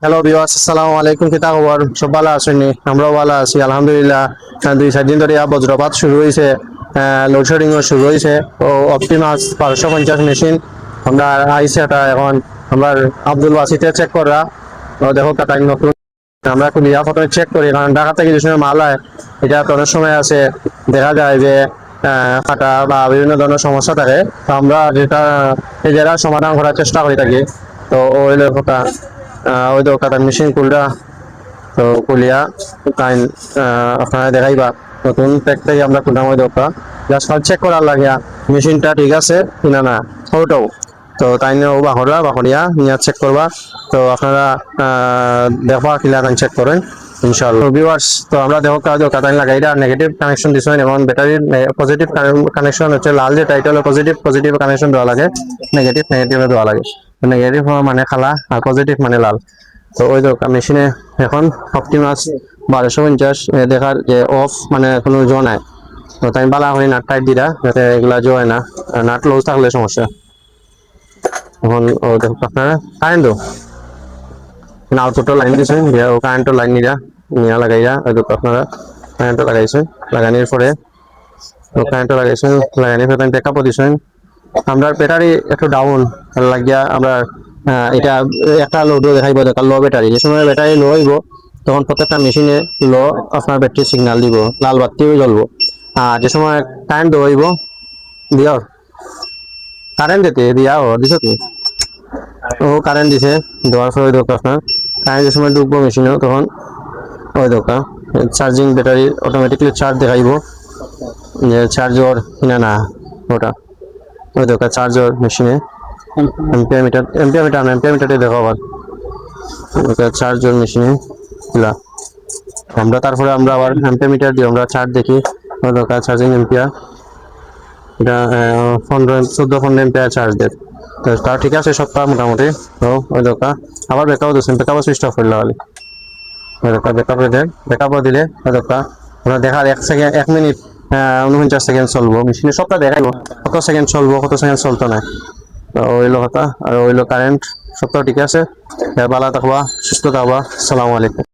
Hello viewers, আসসালামু আলাইকুম। কিতা খবর? সব ভালো আছেন? আমরাও ভালো আছি আলহামদুলিল্লাহ। 2-4 দিন ধরে বজ্রপাত শুরু হয়েছে, লোডশেডিংও শুরু হয়েছে। তো অপটিমাস 1250 মেশিন আমরা আইসে এটা এখন আমরা আব্দুল বাসিতে চেক করা। তো দেখো কাটা নতুন আমরা খুলিয়া প্রথমে চেক করি, কারণ ঢাকা থেকে যে সময় মাল হয় এটা তো অনেক সময় আছে দেখা যায় যে ফাটা বা বিভিন্ন ধরনের সমস্যা থাকে। তো আমরা যেটা নিজেরা সমাধান করার চেষ্টা করে থাকি। তো ওই কথা ওই তো কাটার মেশিন খুলরা তো খুলিয়া তাই আপনারা দেখাইবা নতুন প্যাকটাই আমরা খুললাম। ওই দোকা জাস্ট চেক করার লাগিয়া মেশিনটা ঠিক আছে কিনা না ওটাও। তো তাই নিয়ে ও বাহরিয়া নিয়ে চেক করবা। তো আপনারা দেখবা কিলা চেক করেন ইনশাআল্লাহ ভিউয়ার্স। তো আমরা দেখো কাজ কাটাই লাগাই আর নেগেটিভ কানেকশন দিছো, এবং ব্যাটারির পজিটিভ কানেকশন হচ্ছে লাল, যে টাইটেল পজিটিভ পজিটিভ কানেকশন দেওয়া লাগে, নেগেটিভ নেগেটিভে দেওয়া লাগে। নেগেটিভ মানে খালা আর পজিটিভ মানে লাল। তো ওই তো মেশিনে এখন অপটিমাস 1250 দেখার যে অফ মানে কোনো জো নাই। তো তাই বালা হয়ে নাট টাইট দিরা যাতে এগুলা জো হয় না, নাট লুজ থাকলে সমস্যা। এখন ও দেখো আপনারা কারেন্ট আউটপুট লাইন দিয়েছেন, ও কারেন্টের লাইন নিয়ে লাগাইয়া ওই দেখো আপনারা কারেন্ট লাগাইছেন। লাগানোর পরে কারেন্ট লাগাইছেন, লাগানোর পরে ব্যাকআপ দিয়েছেন। আমরা ব্যাটারি একটু ডাউন লাগিয়া আমরা এটা একটা লোডও দেখাইব, দেখা লো ব্যাটারি যে সময় ব্যাটারি লো হইব তখন প্রত্যেকটা মেশিনে লো আপনার ব্যাটারি সিগন্যাল দিব, লাল বাতিও জ্বলবো। আর যে সময় কারেন্ট হইব দিও কারেন্ট দিতে দিয়া ও দিছ কি ও কারেন্ট দিছে, দেওয়ার পরে দোকা আপনার কারেন্ট যে সময় ঢুকবো মেশিনে তখন ওই দোকা চার্জিং ব্যাটারি অটোমেটিকলি চার্জ দেখাইব যে চার্জর কিনা না ওটা। ওই দোকা চার্জর মেশিনে এম্পিয়ার মিটারে দেখো আবার চার্জর মেশিনে খোলা। আমরা তারপরে আমরা আবার এম্পিয়ার মিটার দিয়ে আমরা চার্জ দেখি। ওই দোকা চার্জিং এম্পিয়ার এটা 14-15 এম্পিয়ার চার্জ দেয়। তো তার ঠিক আছে সপ্তাহ মোটামুটি। তো ওই দোকা আবার ব্যাকআপ দিচ্ছেন, ব্যাকআপ সুইচ অফ করলে হবে। ওই দোকা ব্যাকআপে দেন, ব্যাকআপও দিলে ওই দোকা আমরা দেখার 1 সেকেন্ড 1 মিনিট 49 সেকেন্ড চলবো মেশিনে, সবটা দেখাইবো কত সেকেন্ড চলবো কত সেকেন্ড চলতো না। তো ওইলো কথা আর ওইলো কারেন্ট সবটাও ঠিক আছে। ভালো থাকবা, সুস্থ থাকবা। আসসালামু আলাইকুম।